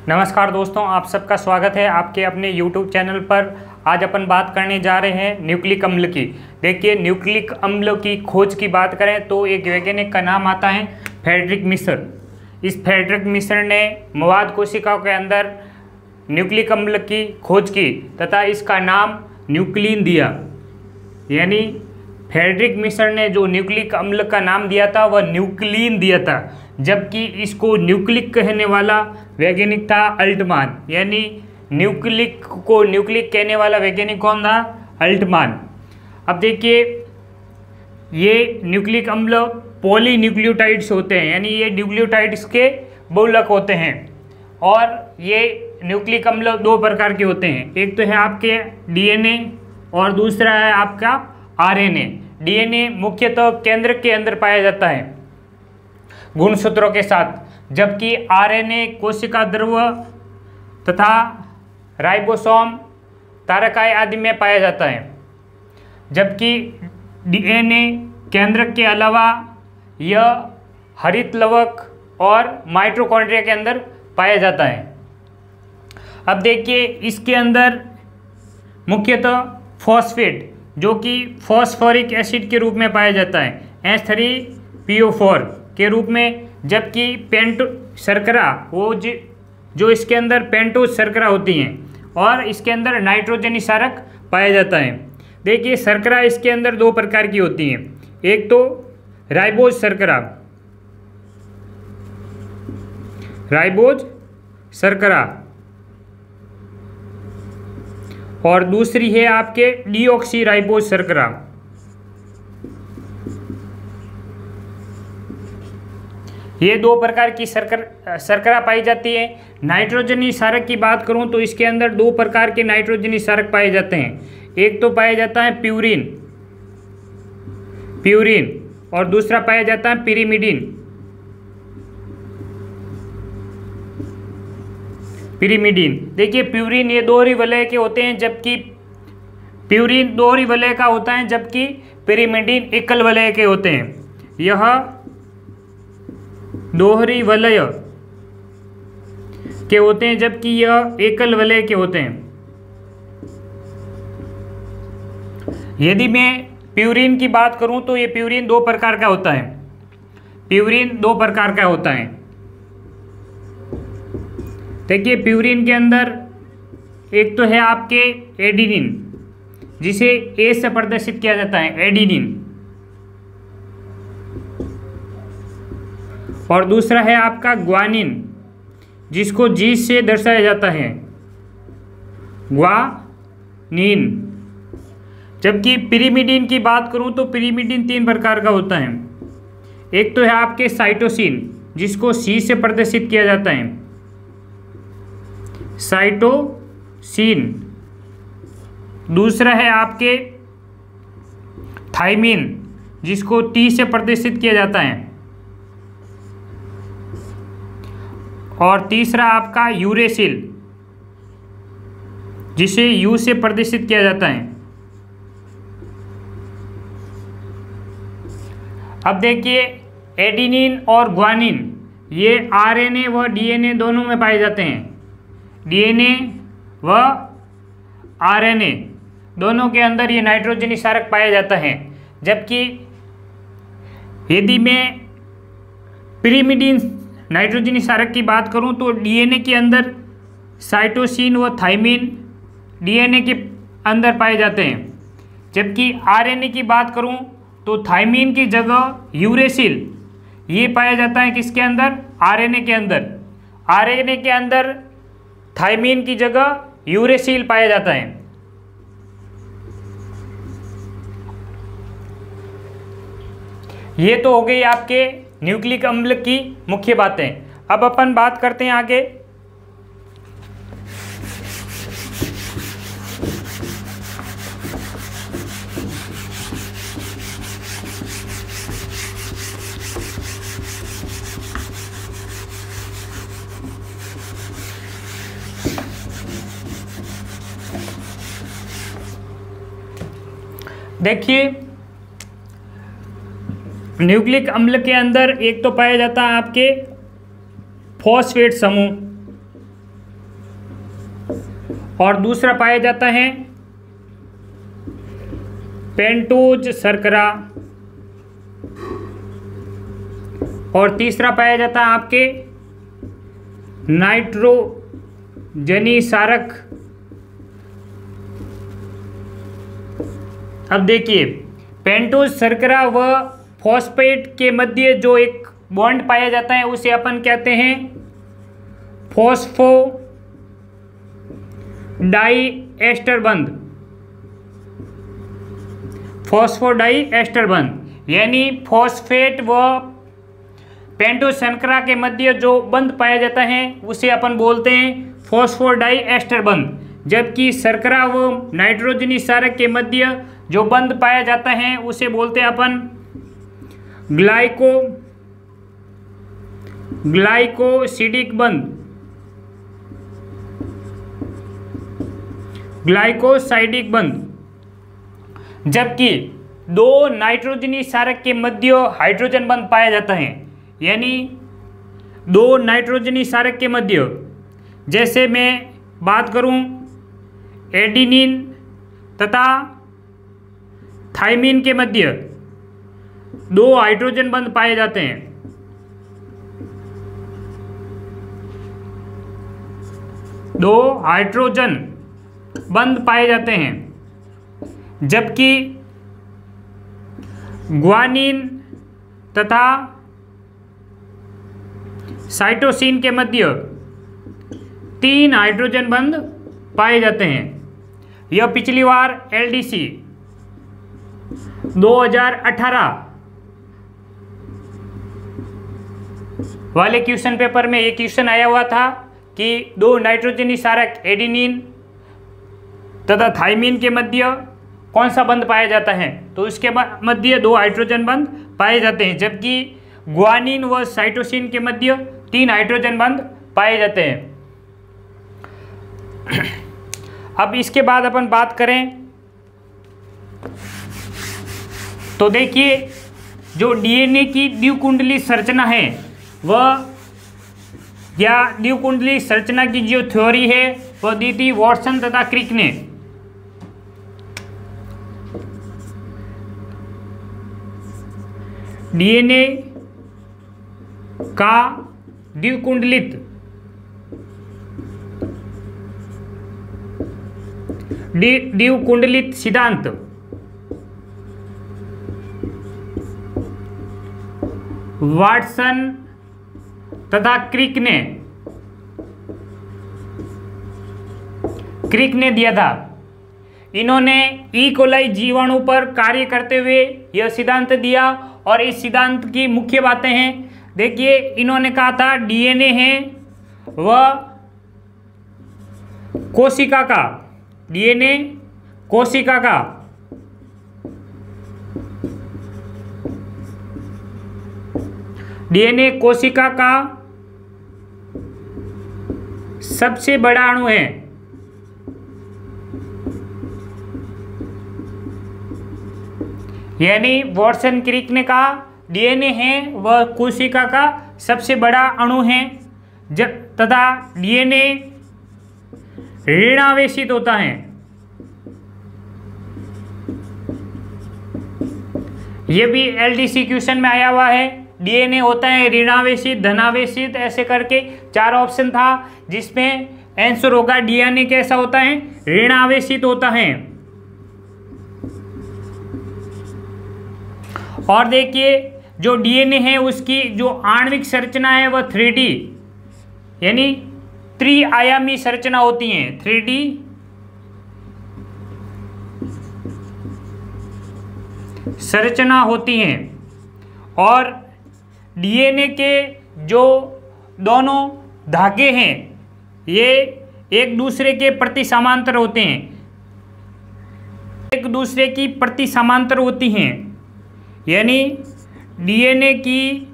नमस्कार दोस्तों, आप सबका स्वागत है आपके अपने YouTube चैनल पर। आज अपन बात करने जा रहे हैं न्यूक्लिक अम्ल की। देखिए, न्यूक्लिक अम्ल की खोज की बात करें तो एक वैज्ञानिक का नाम आता है फ्रेडरिक मिश्र। इस फ्रेडरिक मिश्र ने मवाद कोशिकाओं के अंदर न्यूक्लिक अम्ल की खोज की तथा इसका नाम न्यूक्लिन दिया। यानी फ्रेडरिक मिश्र ने जो न्यूक्लिक अम्ल का नाम दिया था वह न्यूक्लिन दिया था, जबकि इसको न्यूक्लिक कहने वाला वैज्ञानिक था अल्टमान। यानी न्यूक्लिक को न्यूक्लिक कहने वाला वैज्ञानिक कौन था? अल्टमान। अब देखिए, ये न्यूक्लिक अम्ल पॉलीन्यूक्लियोटाइड्स होते हैं, यानी ये न्यूक्लियोटाइड्स के बहुलक होते हैं। और ये न्यूक्लिक अम्ल दो प्रकार के होते हैं, एक तो है आपके डीएनए और दूसरा है आपका आरएनए। डीएनए मुख्यतः केंद्र के अंदर पाया जाता है गुणसूत्रों के साथ, जबकि आरएनए कोशिका द्रव्य तथा राइबोसोम, तारकाएं आदि में पाया जाता है। जबकि डीएनए केंद्र के अलावा यह हरित लवक और माइटोकॉन्ड्रिया के अंदर पाया जाता है। अब देखिए, इसके अंदर मुख्यतः फॉस्फेट जो कि फॉस्फोरिक एसिड के रूप में पाया जाता है H3PO4 के रूप में, जबकि पेंटो शर्करा वो जो इसके अंदर पेंटोज शर्करा होती हैं और इसके अंदर नाइट्रोजनी क्षारक पाया जाता है। देखिए, शर्करा इसके अंदर दो प्रकार की होती हैं, एक तो राइबोज शर्करा, और दूसरी है आपके डीऑक्सी राइबोज शर्करा। ये दो प्रकार की शर्करा पाई जाती है। नाइट्रोजनी क्षारक की बात करूं तो इसके अंदर दो प्रकार के नाइट्रोजनी क्षारक पाए जाते हैं, एक तो पाया जाता है प्यूरिन और दूसरा पाया जाता है पिरिमिडिन। देखिए, प्यूरिन ये दोहरी वलय के होते हैं, जबकि प्यूरिन दोहरी वलय का होता है, जबकि पिरिमिडिन एकल वलय के होते हैं। यह दोहरी वलय के होते हैं, जबकि यह एकल वलय के होते हैं। यदि मैं प्यूरिन की बात करूं तो ये प्यूरिन दो प्रकार का होता है। देखिए, प्यूरिन के अंदर एक तो है आपके एडिनिन, जिसे ए से प्रदर्शित किया जाता है, एडिनिन, और दूसरा है आपका ग्वानिन, जिसको जी से दर्शाया जाता है, ग्वानिन। जबकि पिरिमिडिन की बात करूं तो पिरिमिडिन तीन प्रकार का होता है, एक तो है आपके साइटोसिन, जिसको सी से प्रदर्शित किया जाता है, साइटोसिन। दूसरा है आपके थाइमिन, जिसको टी से प्रदर्शित किया जाता है, और तीसरा आपका यूरेसिल, जिसे यू से प्रदर्शित किया जाता है। अब देखिए, एडिनिन और ग्वानिन ये आरएनए व डीएनए दोनों में पाए जाते हैं। डीएनए व आरएनए दोनों के अंदर ये नाइट्रोजनी क्षारक पाया जाता है। जबकि यदि मैं पिरिमिडिन नाइट्रोजनी क्षारक की बात करूं तो डीएनए के अंदर साइटोसिन व थाइमिन डीएनए के अंदर पाए जाते हैं, जबकि आरएनए की बात करूं तो थाइमिन की जगह यूरेसिल ये पाया जाता है किसके अंदर? आरएनए के अंदर। आरएनए के अंदर थाइमिन की जगह यूरेसिल पाया जाता है। ये तो हो गई आपके न्यूक्लिक अम्ल की मुख्य बातें। अब अपन बात करते हैं आगे देखिए, न्यूक्लिक अम्ल के अंदर एक तो पाया जाता है आपके फॉस्फेट समूह, और दूसरा पाया जाता है पेंटोज शर्करा, और तीसरा पाया जाता है आपके नाइट्रोजनी क्षारक। अब देखिए, पेंटोज शर्करा व फॉस्फेट के मध्य जो एक बॉन्ड पाया जाता है उसे अपन कहते हैं फॉस्फोडाइएस्टर बंध। फॉस्फोडाइएस्टर बंध यानी फॉस्फेट व पेंटोज शर्करा के मध्य जो बंध पाया जाता है उसे अपन बोलते हैं फॉस्फोडाइएस्टर बंध, जबकि शर्करा व नाइट्रोजनी क्षारक के मध्य जो बंध पाया जाता है उसे बोलते हैं अपन ग्लाइकोसिडिक बंध, ग्लाइकोसाइडिक बंध। जबकि दो नाइट्रोजनी क्षारक के मध्य हाइड्रोजन बंध पाया जाता है, यानी दो नाइट्रोजनी क्षारक के मध्य, जैसे मैं बात करूं एडिनिन तथा थाइमिन के मध्य दो हाइड्रोजन बंध पाए जाते हैं। दो हाइड्रोजन बंध पाए जाते हैं, जबकि ग्वानिन तथा साइटोसिन के मध्य 3 हाइड्रोजन बंध पाए जाते हैं। यह पिछली बार LDC 2018 वाले क्वेश्चन पेपर में एक क्वेश्चन आया हुआ था कि दो नाइट्रोजनी क्षारक एडिनिन तथा थाइमिन के मध्य कौन सा बंध पाया जाता है, तो उसके मध्य 2 हाइड्रोजन बंध पाए जाते हैं, जबकि ग्वानिन व साइटोसिन के मध्य 3 हाइड्रोजन बंध पाए जाते हैं। अब इसके बाद अपन बात करें तो देखिए, जो DNA की द्विकुंडली संरचना है वह, या द्विकुंडली संरचना की जो थ्योरी है वह दी थी वॉटसन तथा क्रिक ने। DNA का द्विकुंडलित सिद्धांत वाटसन तथा क्रिक ने दिया था। इन्होंने ई कोलाई जीवाणु पर कार्य करते हुए यह सिद्धांत दिया, और इस सिद्धांत की मुख्य बातें हैं। देखिए, इन्होंने कहा था DNA है वह कोशिका का, DNA कोशिका का DNA कोशिका का सबसे बड़ा अणु है। यानी वॉटसन क्रिक ने कहा DNA है वह कोशिका का सबसे बड़ा अणु है, तथा DNA ऋणावेशित होता है। यह भी LDC क्वेश्चन में आया हुआ है। DNA होता है ऋणावेशित, धनावेशित, ऐसे करके 4 ऑप्शन था, जिसमें आंसर होगा DNA कैसा होता है, ऋणावेशित होता है। और देखिए, जो DNA है उसकी जो आणविक संरचना है वह 3D यानी त्रिआयामी संरचना होती है। 3D संरचना होती हैं, और DNA के जो दोनों धागे हैं ये एक दूसरे के प्रति समांतर होते हैं, एक दूसरे की प्रति समांतर होती हैं। यानी DNA की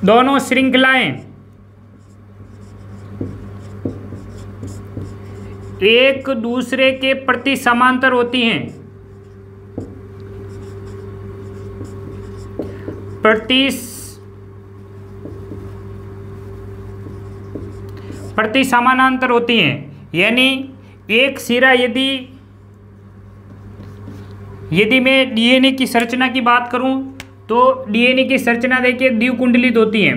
दोनों श्रृंखलाएं एक दूसरे के प्रति समांतर होती हैं, प्रति समानांतर होती हैं। यानी एक सिरा यदि मैं डीएनए की संरचना की बात करूं तो डीएनए की संरचना देखिए द्विकुंडलित होती है।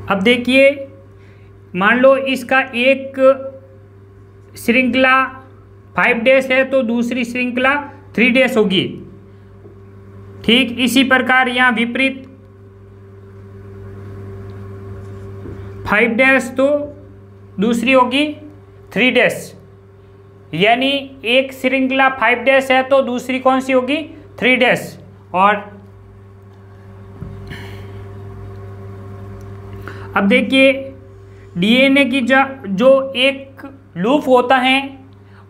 अब देखिए मान लो इसका एक श्रृंखला 5' है तो दूसरी श्रृंखला 3' होगी। ठीक इसी प्रकार यहाँ विपरीत 5' तो दूसरी होगी 3'। यानी एक श्रृंखला 5' है तो दूसरी कौन सी होगी 3'। और अब देखिए डीएनए की जो एक लूप होता है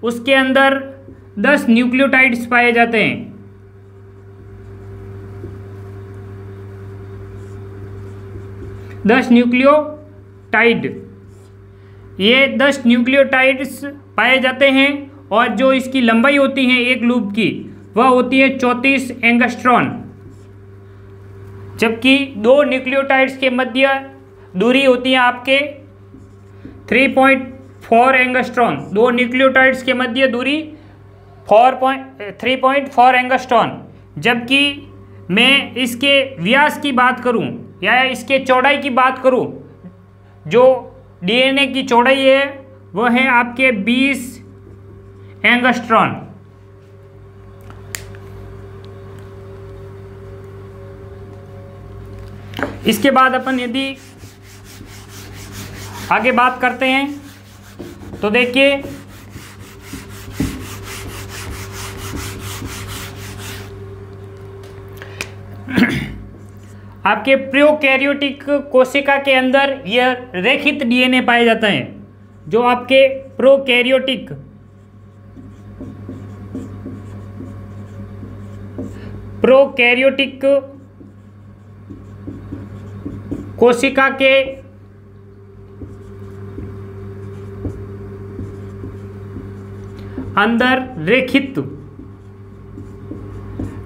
उसके अंदर 10 न्यूक्लियोटाइड्स पाए जाते हैं। ये 10 न्यूक्लियोटाइड्स पाए जाते हैं और जो इसकी लंबाई होती है एक लूप की वह होती है 34 एंगस्ट्रॉन। जबकि दो न्यूक्लियोटाइड्स के मध्य दूरी होती है आपके 3.4 एंगस्ट्रॉन। दो न्यूक्लियोटाइड्स के मध्य दूरी 3.4 एंगस्ट्रॉन। जबकि मैं इसके व्यास की बात करूं या इसके चौड़ाई की बात करूं, जो डीएनए की चौड़ाई है वह है आपके 20 एंगस्ट्रॉन। इसके बाद अपन यदि आगे बात करते हैं तो देखिए आपके प्रोकैरियोटिक कोशिका के अंदर यह रेखित डीएनए पाया जाता है। जो आपके प्रोकैरियोटिक कोशिका के अंदर रेखित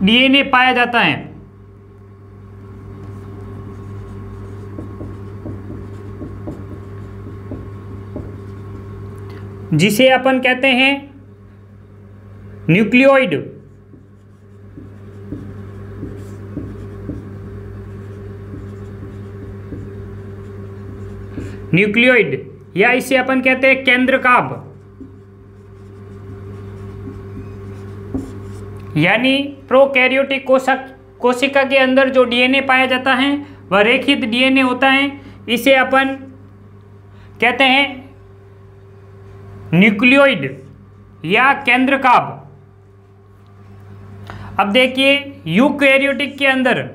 डीएनए पाया जाता है। जिसे अपन कहते हैं न्यूक्लियोइड। या इसे अपन कहते हैं केंद्रकाभ। यानी प्रोकैरियोटिक कोशिका के अंदर जो डीएनए पाया जाता है वह रेखित डीएनए होता है। इसे अपन कहते हैं न्यूक्लियोइड या केंद्रकाभ। अब देखिए यूकैरियोटिक के अंदर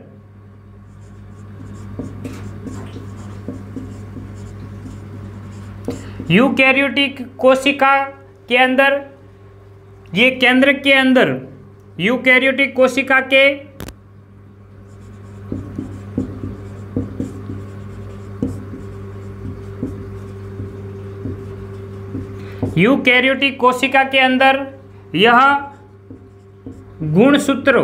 यूकैरियोटिक कोशिका के अंदर ये केंद्र के अंदर यूकैरियोटिक कोशिका के यूकैरियोटिक कोशिका के अंदर यह गुणसूत्र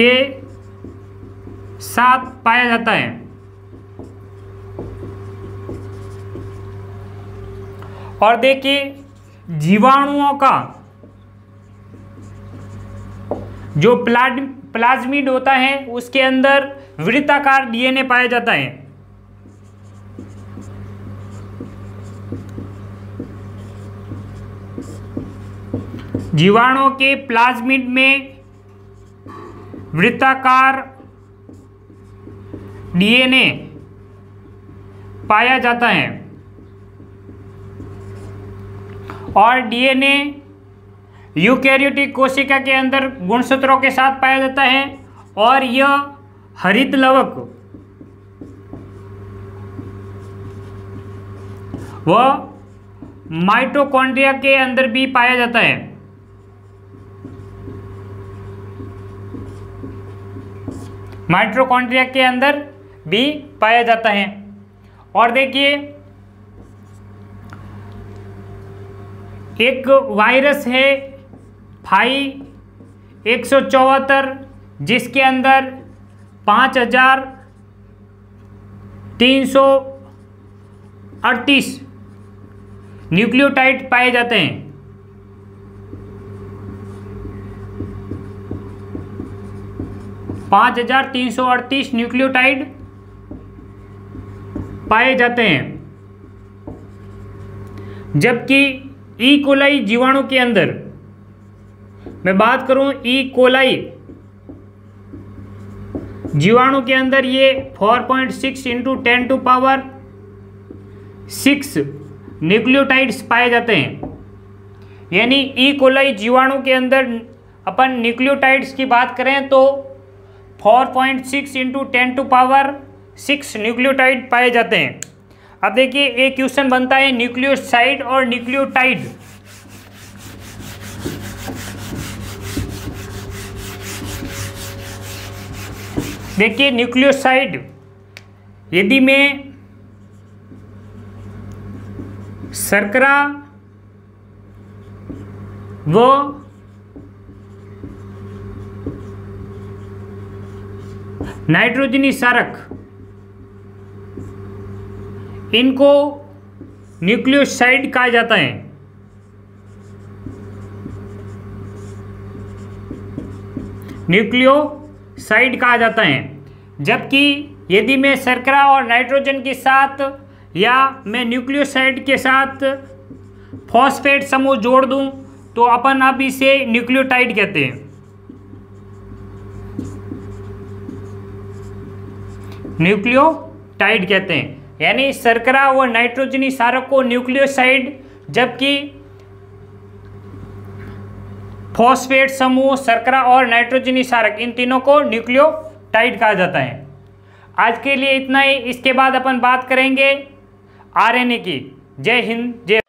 के साथ पाया जाता है। और देखिए जीवाणुओं का जो प्लाज्मिड होता है उसके अंदर वृत्ताकार डीएनए पाया जाता है। जीवाणुओं के प्लाज्मिड में वृत्ताकार डीएनए पाया जाता है। और डीएनए यूकैरियोटिक कोशिका के अंदर गुणसूत्रों के साथ पाया जाता है। और यह हरित लवक व माइटोकॉन्ड्रिया के अंदर भी पाया जाता है। माइटोकॉन्ड्रिया के अंदर भी पाया जाता है। और देखिए एक वायरस है फाई 174 जिसके अंदर 5338 न्यूक्लियोटाइड पाए जाते हैं। 5338 न्यूक्लियोटाइड पाए जाते हैं, जबकि ई कोलाई जीवाणु के अंदर मैं बात करूं, ई कोलाई जीवाणु के अंदर ये 4.6 इंटू 10⁶ न्यूक्लियोटाइड्स पाए जाते हैं। यानी ई कोलाई जीवाणु के अंदर अपन न्यूक्लियोटाइड्स की बात करें तो 4.6 इंटू 10⁶ न्यूक्लियोटाइड पाए जाते हैं। अब देखिए एक क्वेश्चन बनता है न्यूक्लियोसाइड और न्यूक्लियोटाइड। देखिए न्यूक्लियोसाइड, यदि मैं शर्करा व नाइट्रोजनी क्षारक इनको न्यूक्लियोसाइड कहा जाता है। न्यूक्लियोसाइड कहा जाता है। जबकि यदि मैं शर्करा और नाइट्रोजन के साथ या मैं न्यूक्लियोसाइड के साथ फॉस्फेट समूह जोड़ दूं तो अपन अब इसे न्यूक्लियोटाइड कहते हैं। न्यूक्लियोटाइड कहते हैं। यानी शर्करा व नाइट्रोजनी क्षारक को न्यूक्लियोसाइड, जबकि फॉस्फेट समूह, शर्करा और नाइट्रोजनी क्षारक, इन तीनों को न्यूक्लियोटाइड कहा जाता है। आज के लिए इतना ही। इसके बाद अपन बात करेंगे आरएनए की। जय हिंद, जय